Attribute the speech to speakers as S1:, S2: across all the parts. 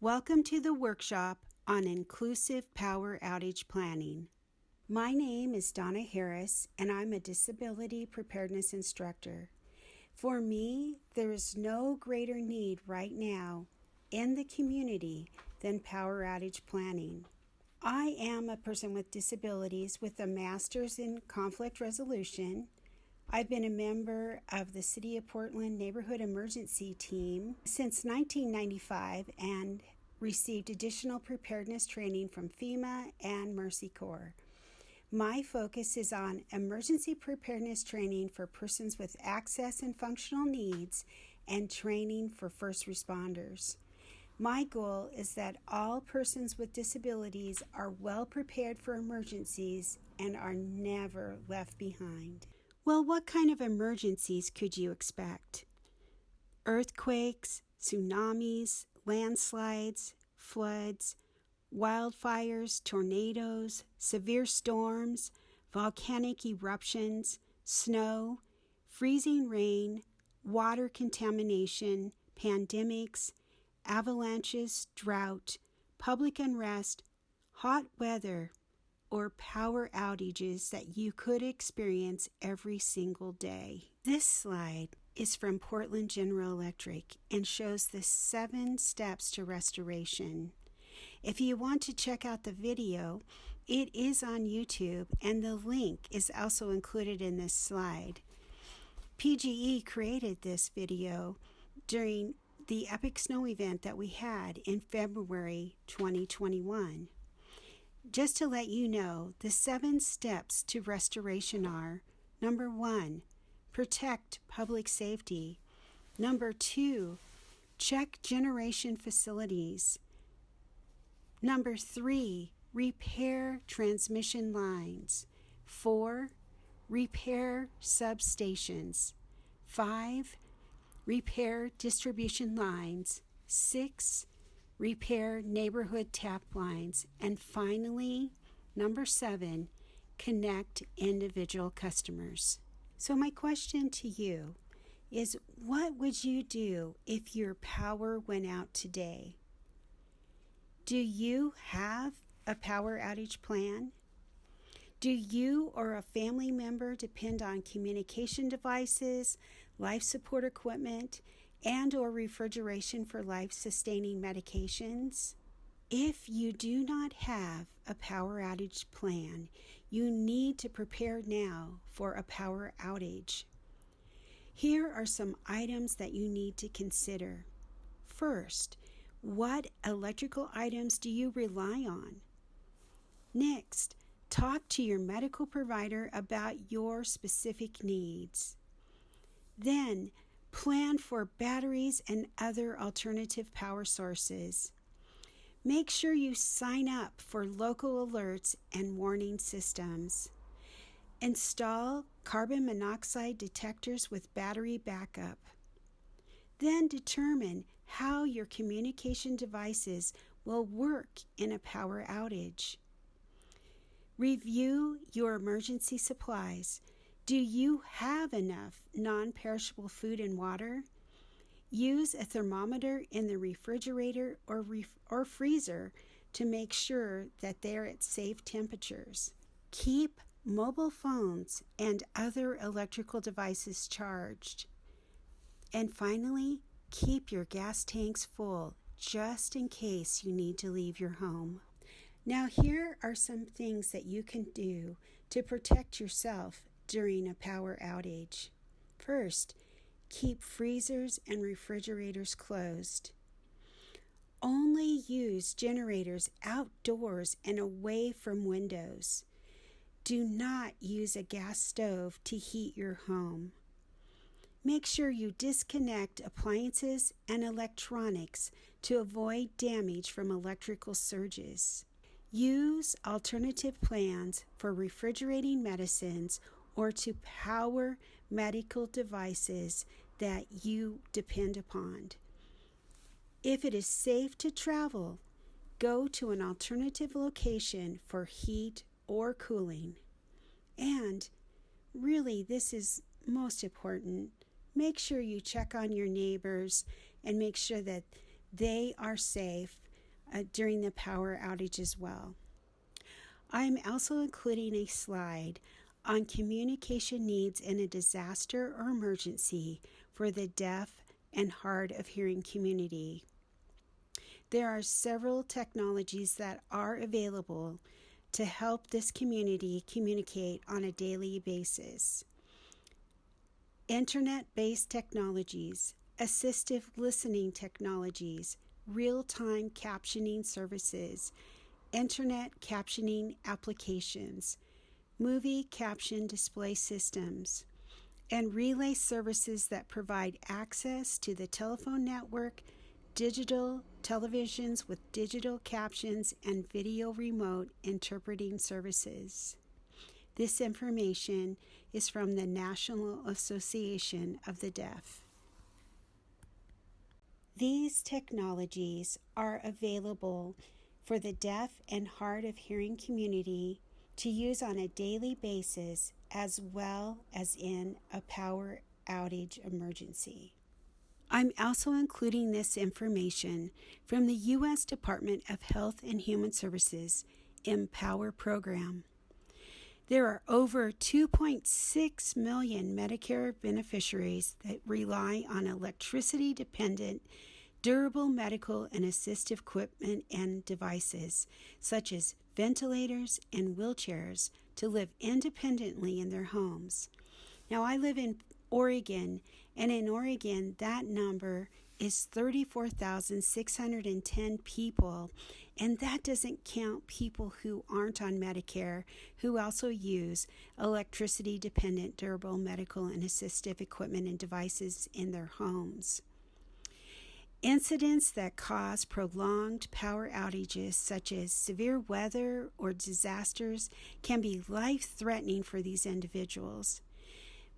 S1: Welcome to the workshop on inclusive power outage planning. My name is Donna Harris, and I'm a disability preparedness instructor. For me, there is no greater need right now in the community than power outage planning. I am a person with disabilities with a master's in conflict resolution. I've been a member of the City of Portland Neighborhood Emergency Team since 1995 and received additional preparedness training from FEMA and Mercy Corps. My focus is on emergency preparedness training for persons with access and functional needs and training for first responders. My goal is that all persons with disabilities are well prepared for emergencies and are never left behind. Well, what kind of emergencies could you expect? Earthquakes, tsunamis, landslides, floods, wildfires, tornadoes, severe storms, volcanic eruptions, snow, freezing rain, water contamination, pandemics, avalanches, drought, public unrest, hot weather, or power outages that you could experience every single day. This slide is from Portland General Electric and shows the 7 steps to restoration. If you want to check out the video, it is on YouTube and the link is also included in this slide. PGE created this video during the epic snow event that we had in February 2021. Just to let you know, the 7 steps to restoration are: number 1, protect public safety. Number 2, check generation facilities. Number 3, repair transmission lines. 4, repair substations. 5, repair distribution lines. 6, repair neighborhood tap lines. And finally, number 7, connect individual customers. So my question to you is, what would you do if your power went out today? Do you have a power outage plan? Do you or a family member depend on communication devices, life support equipment, and or refrigeration for life-sustaining medications? If you do not have a power outage plan, you need to prepare now for a power outage. Here are some items that you need to consider. First, what electrical items do you rely on? Next, talk to your medical provider about your specific needs. Then, plan for batteries and other alternative power sources. Make sure you sign up for local alerts and warning systems. Install carbon monoxide detectors with battery backup. Then determine how your communication devices will work in a power outage. Review your emergency supplies. Do you have enough non-perishable food and water? Use a thermometer in the refrigerator or freezer to make sure that they're at safe temperatures. Keep mobile phones and other electrical devices charged. And finally, keep your gas tanks full just in case you need to leave your home. Now, here are some things that you can do to protect yourself during a power outage. First, keep freezers and refrigerators closed. Only use generators outdoors and away from windows. Do not use a gas stove to heat your home. Make sure you disconnect appliances and electronics to avoid damage from electrical surges. Use alternative plans for refrigerating medicines or to power medical devices that you depend upon. If it is safe to travel, go to an alternative location for heat or cooling. And really, this is most important. Make sure you check on your neighbors and make sure that they are safe during the power outage as well. I'm also including a slide on communication needs in a disaster or emergency for the deaf and hard of hearing community. There are several technologies that are available to help this community communicate on a daily basis. Internet-based technologies, assistive listening technologies, real-time captioning services, internet captioning applications, movie caption display systems, and relay services that provide access to the telephone network, digital televisions with digital captions, and video remote interpreting services. This information is from the National Association of the Deaf. These technologies are available for the deaf and hard of hearing community to use on a daily basis as well as in a power outage emergency. I'm also including this information from the U.S. Department of Health and Human Services Empower program. There are over 2.6 million Medicare beneficiaries that rely on electricity-dependent durable medical and assistive equipment and devices, such as ventilators and wheelchairs, to live independently in their homes. Now, I live in Oregon, and in Oregon, that number is 34,610 people, and that doesn't count people who aren't on Medicare, who also use electricity-dependent durable medical and assistive equipment and devices in their homes. Incidents that cause prolonged power outages, such as severe weather or disasters, can be life-threatening for these individuals.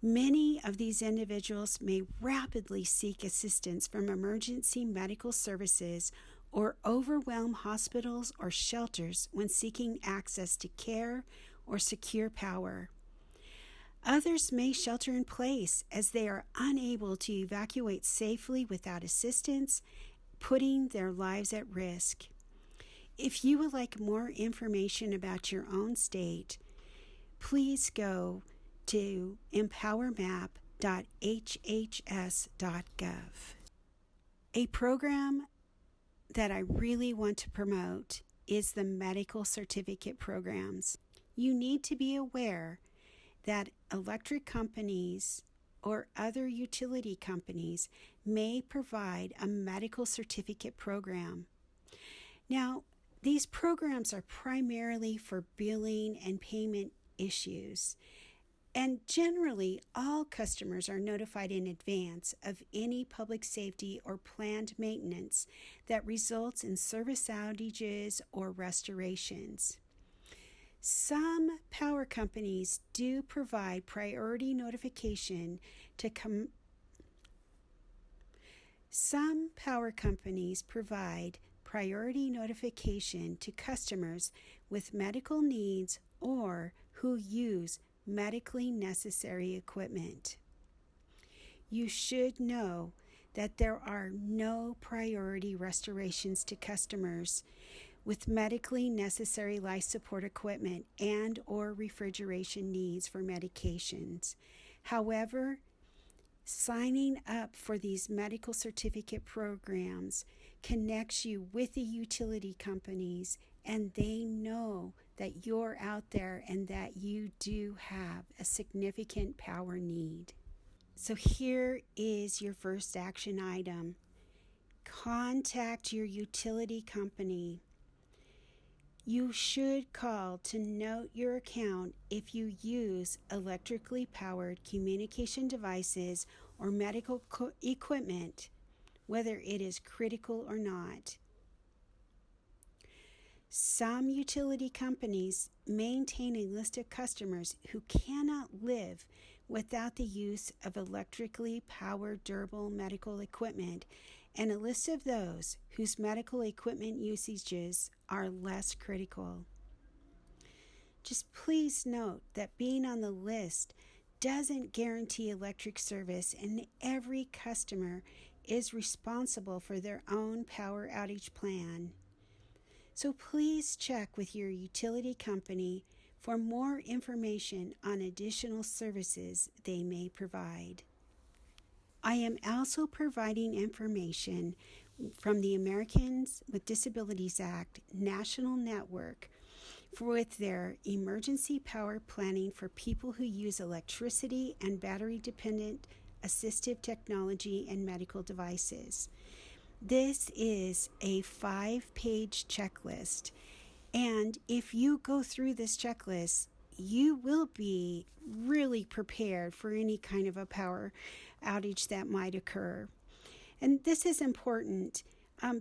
S1: Many of these individuals may rapidly seek assistance from emergency medical services or overwhelm hospitals or shelters when seeking access to care or secure power. Others may shelter in place as they are unable to evacuate safely without assistance, putting their lives at risk. If you would like more information about your own state, please go to empowermap.hhs.gov. A program that I really want to promote is the medical certificate programs. You need to be aware that electric companies or other utility companies may provide a medical certificate program. Now, these programs are primarily for billing and payment issues, and generally all customers are notified in advance of any public safety or planned maintenance that results in service outages or restorations. Some power companies do provide priority notification to customers with medical needs or who use medically necessary equipment. You should know that there are no priority restorations to customers with medically necessary life support equipment and or refrigeration needs for medications. However, signing up for these medical certificate programs connects you with the utility companies, and they know that you're out there and that you do have a significant power need. So here is your first action item. Contact your utility company. You should call to note your account if you use electrically powered communication devices or medical equipment, whether it is critical or not. Some utility companies maintain a list of customers who cannot live without the use of electrically powered durable medical equipment, and a list of those whose medical equipment usages are less critical. Just please note that being on the list doesn't guarantee electric service, and every customer is responsible for their own power outage plan. So please check with your utility company for more information on additional services they may provide. I am also providing information from the Americans with Disabilities Act National Network with their emergency power planning for people who use electricity and battery-dependent assistive technology and medical devices. This is a 5-page checklist, and if you go through this checklist, you will be really prepared for any kind of a power outage that might occur. And this is important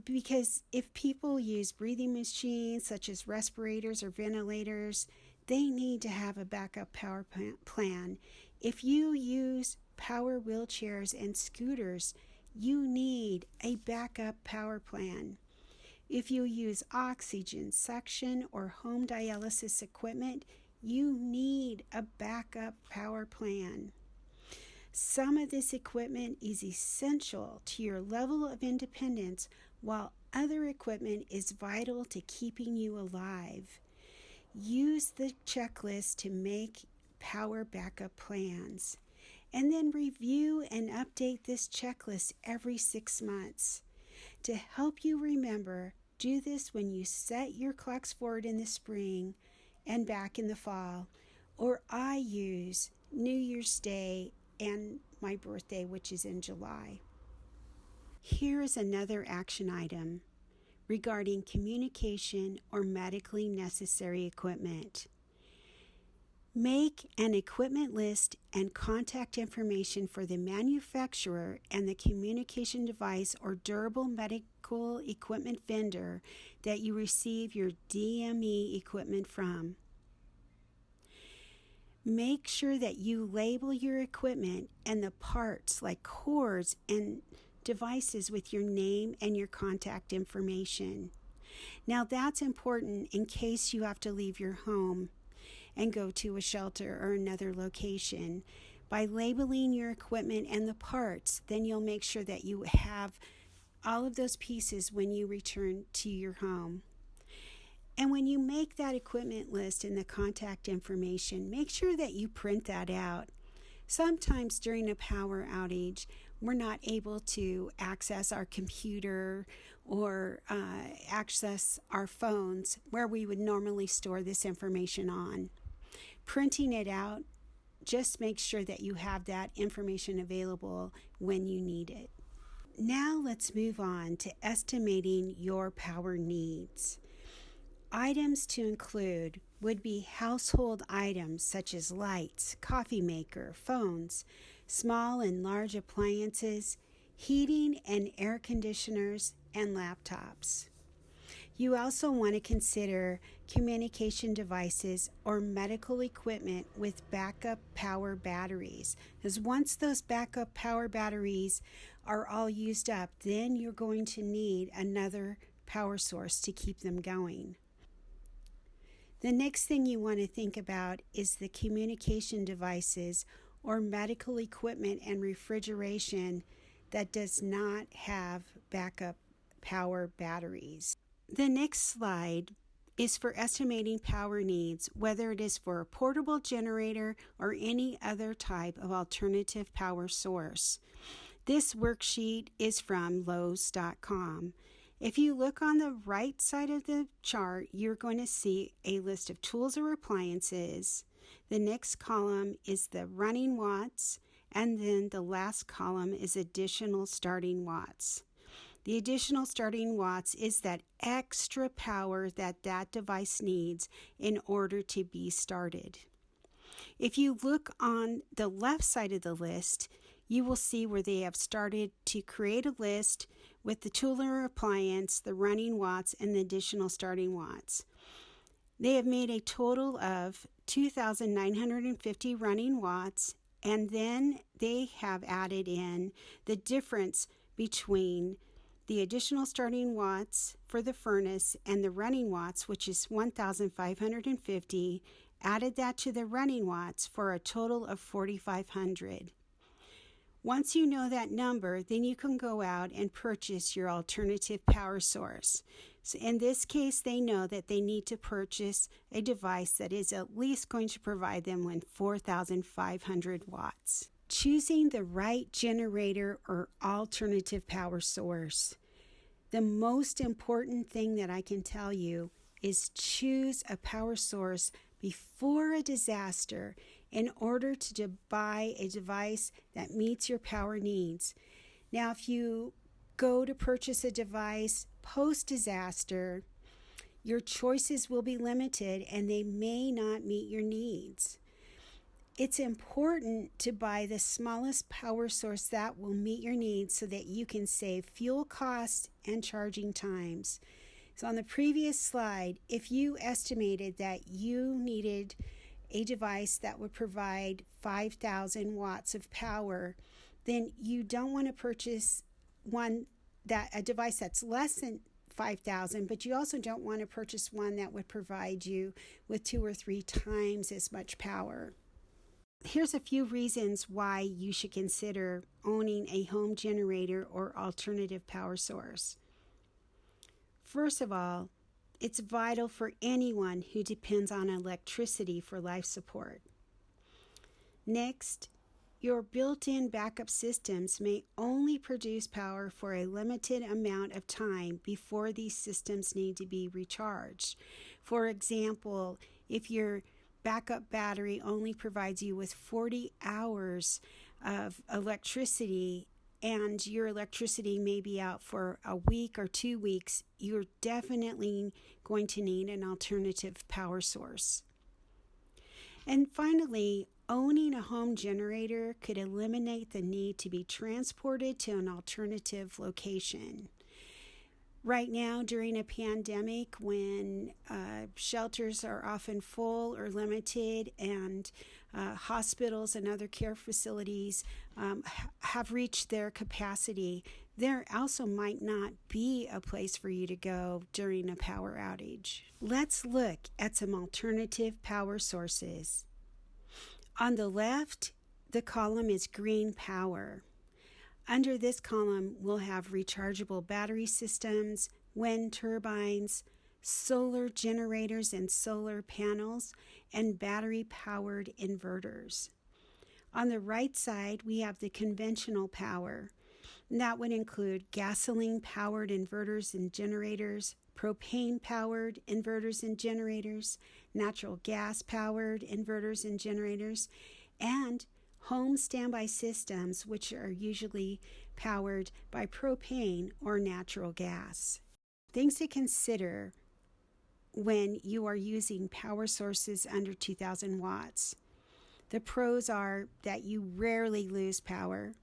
S1: because if people use breathing machines such as respirators or ventilators, they need to have a backup power plan. If you use power wheelchairs and scooters, you need a backup power plan. If you use oxygen, suction, or home dialysis equipment, you need a backup power plan. Some of this equipment is essential to your level of independence, while other equipment is vital to keeping you alive. Use the checklist to make power backup plans, and then review and update this checklist every 6 months. To help you remember, do this when you set your clocks forward in the spring and back in the fall, or I use New Year's Day and my birthday, which is in July. Here is another action item regarding communication or medically necessary equipment. Make an equipment list and contact information for the manufacturer and the communication device or durable medical equipment vendor that you receive your DME equipment from. Make sure that you label your equipment and the parts like cords and devices with your name and your contact information. Now that's important in case you have to leave your home and go to a shelter or another location. By labeling your equipment and the parts, then you'll make sure that you have all of those pieces when you return to your home. And when you make that equipment list and the contact information, make sure that you print that out. Sometimes during a power outage, we're not able to access our computer or access our phones where we would normally store this information on. Printing it out just makes sure that you have that information available when you need it. Now let's move on to estimating your power needs. Items to include would be household items such as lights, coffee maker, phones, small and large appliances, heating and air conditioners, and laptops. You also want to consider communication devices or medical equipment with backup power batteries, because once those backup power batteries are all used up, then you're going to need another power source to keep them going. The next thing you want to think about is the communication devices or medical equipment and refrigeration that does not have backup power batteries. The next slide is for estimating power needs, whether it is for a portable generator or any other type of alternative power source. This worksheet is from Lowe's.com. If you look on the right side of the chart, you're going to see a list of tools or appliances. The next column is the running watts, and then the last column is additional starting watts. The additional starting watts is that extra power that device needs in order to be started. If you look on the left side of the list, you will see where they have started to create a list with the tool or appliance, the running watts, and the additional starting watts. They have made a total of 2,950 running watts, and then they have added in the difference between the additional starting watts for the furnace and the running watts, which is 1,550, added that to the running watts for a total of 4,500. Once you know that number, then you can go out and purchase your alternative power source. So in this case, they know that they need to purchase a device that is at least going to provide them with 4,500 watts. Choosing the right generator or alternative power source. The most important thing that I can tell you is choose a power source before a disaster in order to buy a device that meets your power needs. Now, if you go to purchase a device post-disaster, your choices will be limited and they may not meet your needs. It's important to buy the smallest power source that will meet your needs so that you can save fuel costs and charging times. So on the previous slide, if you estimated that you needed a device that would provide 5,000 watts of power, then you don't want to purchase a device that's less than 5,000, but you also don't want to purchase one that would provide you with 2 or 3 times as much power. Here's a few reasons why you should consider owning a home generator or alternative power source. First of all, it's vital for anyone who depends on electricity for life support. Next, your built-in backup systems may only produce power for a limited amount of time before these systems need to be recharged. For example, if your backup battery only provides you with 40 hours of electricity and your electricity may be out for a week or 2 weeks, you're definitely going to need an alternative power source. And finally, owning a home generator could eliminate the need to be transported to an alternative location. Right now, during a pandemic, when shelters are often full or limited and hospitals and other care facilities have reached their capacity, there also might not be a place for you to go during a power outage. Let's look at some alternative power sources. On the left, the column is green power. Under this column, we'll have rechargeable battery systems, wind turbines, solar generators and solar panels, and battery-powered inverters. On the right side, we have the conventional power. And that would include gasoline-powered inverters and generators, propane-powered inverters and generators, natural gas-powered inverters and generators, and home standby systems, which are usually powered by propane or natural gas. Things to consider when you are using power sources under 2,000 watts. The pros are that you rarely lose power,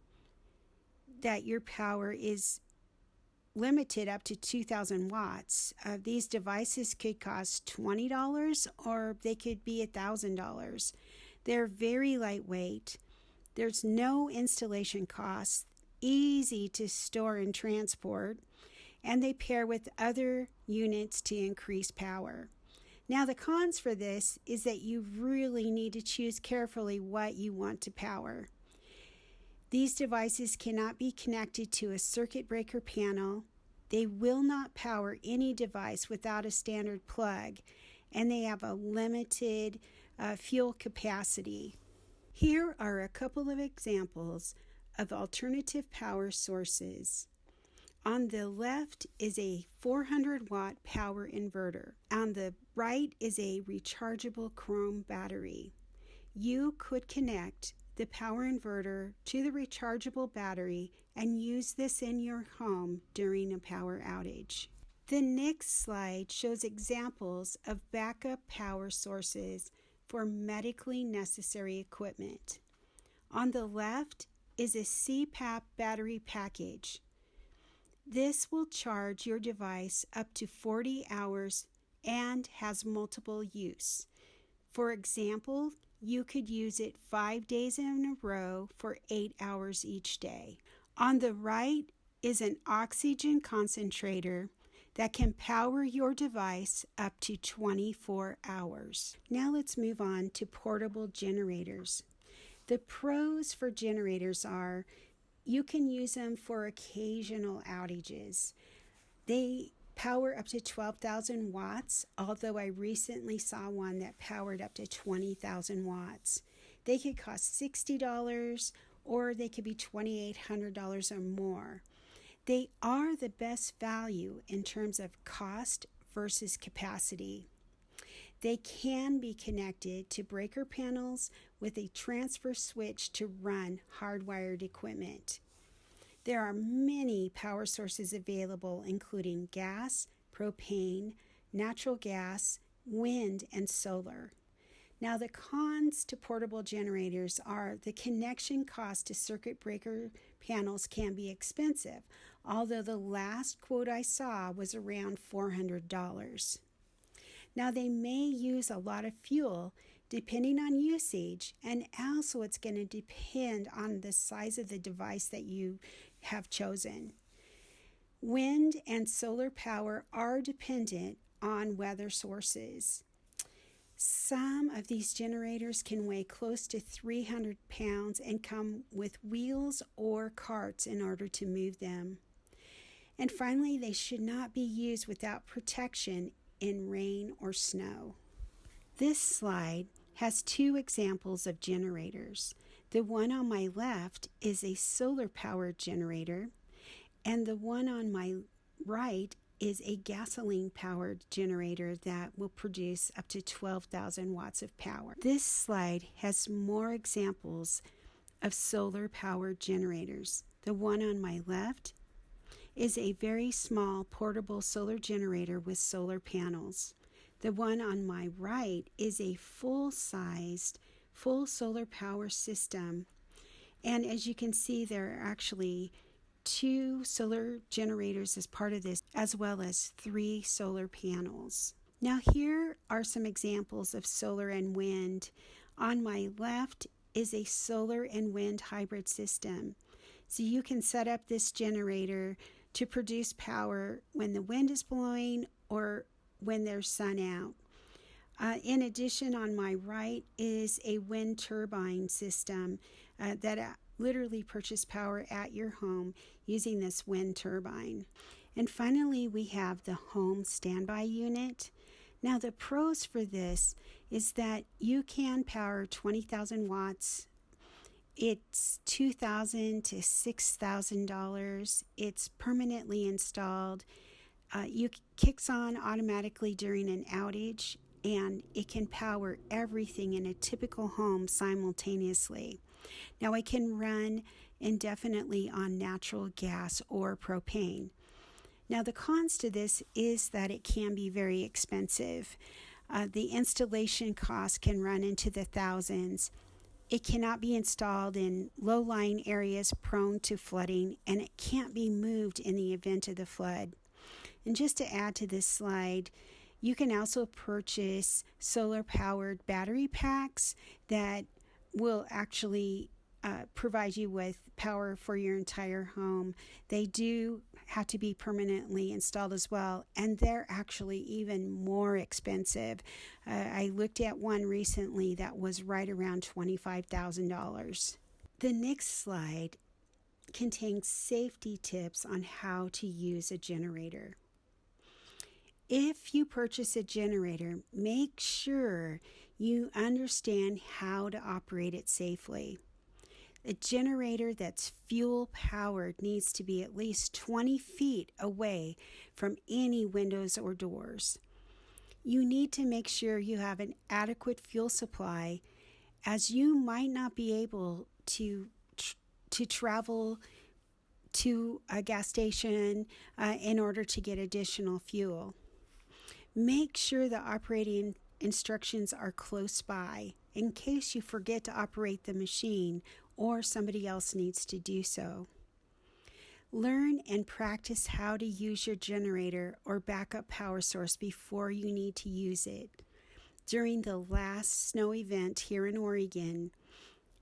S1: that your power is limited up to 2,000 watts. These devices could cost $20 or they could be $1,000. They're very lightweight. There's no installation costs, easy to store and transport, and they pair with other units to increase power. Now, the cons for this is that you really need to choose carefully what you want to power. These devices cannot be connected to a circuit breaker panel. They will not power any device without a standard plug, and they have a limited fuel capacity. Here are a couple of examples of alternative power sources. On the left is a 400-watt power inverter. On the right is a rechargeable chrome battery. You could connect the power inverter to the rechargeable battery and use this in your home during a power outage. The next slide shows examples of backup power sources for medically necessary equipment. On the left is a CPAP battery package. This will charge your device up to 40 hours and has multiple use. For example, you could use it 5 days in a row for 8 hours each day. On the right is an oxygen concentrator that can power your device up to 24 hours. Now let's move on to portable generators. The pros for generators are you can use them for occasional outages. They power up to 12,000 watts, although I recently saw one that powered up to 20,000 watts. They could cost $60 or they could be $2,800 or more. They are the best value in terms of cost versus capacity. They can be connected to breaker panels with a transfer switch to run hardwired equipment. There are many power sources available, including gas, propane, natural gas, wind, and solar. Now, the cons to portable generators are the connection cost to circuit breaker panels can be expensive, although the last quote I saw was around $400. Now, they may use a lot of fuel depending on usage, and also it's going to depend on the size of the device that you have chosen. Wind and solar power are dependent on weather sources. Some of these generators can weigh close to 300 pounds and come with wheels or carts in order to move them. And finally, they should not be used without protection in rain or snow. This slide has two examples of generators. The one on my left is a solar-powered generator, and the one on my right is a gasoline-powered generator that will produce up to 12,000 watts of power. This slide has more examples of solar-powered generators. The one on my left is a very small portable solar generator with solar panels. The one on my right is a full-sized, full solar power system. And as you can see, there are actually 2 solar generators as part of this, as well as 3 solar panels. Now here are some examples of solar and wind. On my left is a solar and wind hybrid system. So you can set up this generator to produce power when the wind is blowing or when there's sun out. In addition, on my right is a wind turbine system that literally purchase power at your home using this wind turbine. And finally, we have the home standby unit. Now, the pros for this is that you can power 20,000 watts. It's $2,000 to $6,000. It's permanently installed. It kicks on automatically during an outage, and it can power everything in a typical home simultaneously. Now, it can run indefinitely on natural gas or propane. Now, the cons to this is that it can be very expensive. The installation cost can run into the thousands. It cannot be installed in low-lying areas prone to flooding, and it can't be moved in the event of the flood. And just to add to this slide, you can also purchase solar-powered battery packs that will actually provide you with power for your entire home. They do have to be permanently installed as well, and they're actually even more expensive. I looked at one recently that was right around $25,000. The next slide contains safety tips on how to use a generator. If you purchase a generator, make sure you understand how to operate it safely. A generator that's fuel powered needs to be at least 20 feet away from any windows or doors. You need to make sure you have an adequate fuel supply, as you might not be able to travel to a gas station in order to get additional fuel. Make sure the operating instructions are close by in case you forget to operate the machine or somebody else needs to do so. Learn and practice how to use your generator or backup power source before you need to use it. During the last snow event here in Oregon,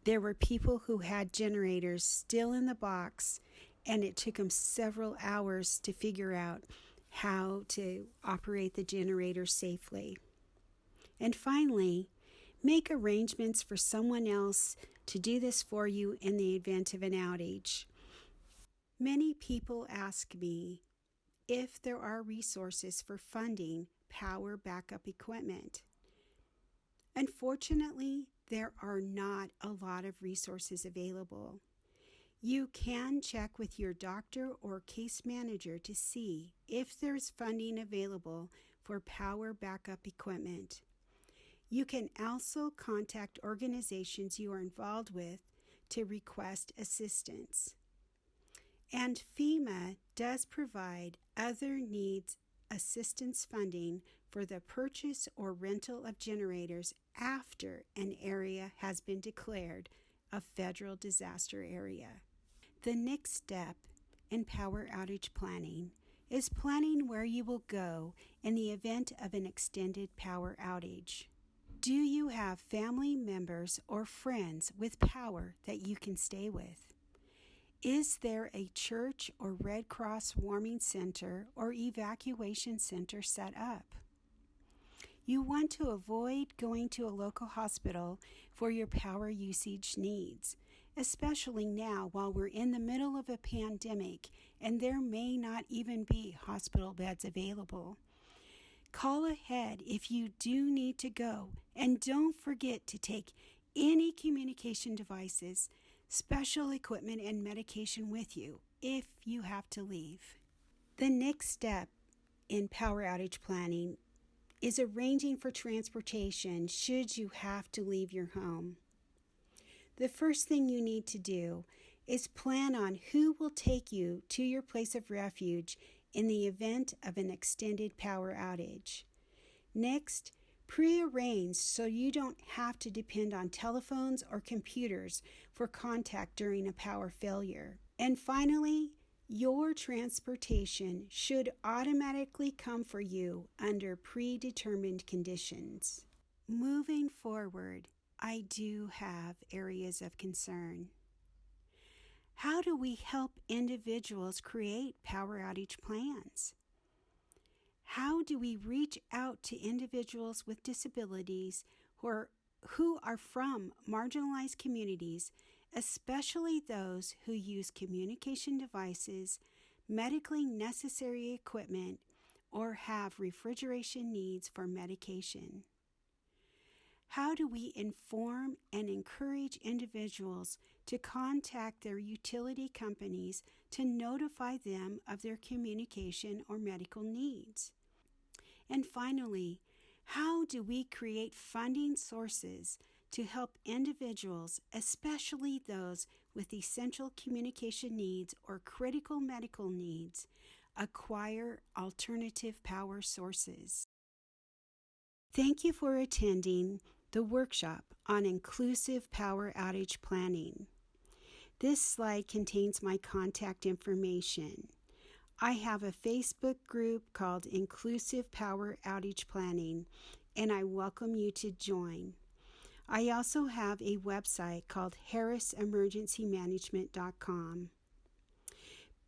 S1: there were people who had generators still in the box, and it took them several hours to figure out how to operate the generator safely. And finally, make arrangements for someone else to do this for you in the event of an outage. Many people ask me, if there are resources for funding power backup equipment. Unfortunately, there are not a lot of resources available. You can check with your doctor or case manager to see if there's funding available for power backup equipment. You can also contact organizations you are involved with to request assistance. And FEMA does provide other needs assistance funding for the purchase or rental of generators after an area has been declared a federal disaster area. The next step in power outage planning is planning where you will go in the event of an extended power outage. Do you have family members or friends with power that you can stay with? Is there a church or Red Cross warming center or evacuation center set up? You want to avoid going to a local hospital for your power usage needs, especially now while we're in the middle of a pandemic and there may not even be hospital beds available. Call ahead if you do need to go, and don't forget to take any communication devices, special equipment, and medication with you if you have to leave. The next step in power outage planning is arranging for transportation should you have to leave your home. The first thing you need to do is plan on who will take you to your place of refuge in the event of an extended power outage. Next, pre-arrange so you don't have to depend on telephones or computers for contact during a power failure. And finally, your transportation should automatically come for you under predetermined conditions. Moving forward, I do have areas of concern. How do we help individuals create power outage plans? How do we reach out to individuals with disabilities who are from marginalized communities, especially those who use communication devices, medically necessary equipment, or have refrigeration needs for medication? How do we inform and encourage individuals to contact their utility companies to notify them of their communication or medical needs? And finally, how do we create funding sources to help individuals, especially those with essential communication needs or critical medical needs, acquire alternative power sources? Thank you for attending the workshop on inclusive power outage planning. This slide contains my contact information. I have a Facebook group called Inclusive Power Outage Planning, and I welcome you to join. I also have a website called harrisemergencymanagement.com.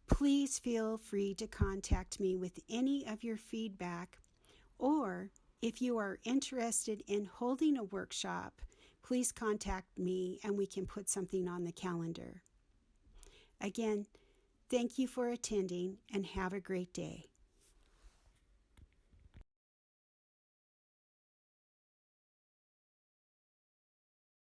S1: Please feel free to contact me with any of your feedback, or if you are interested in holding a workshop, please contact me and we can put something on the calendar. Again, thank you for attending and have a great day.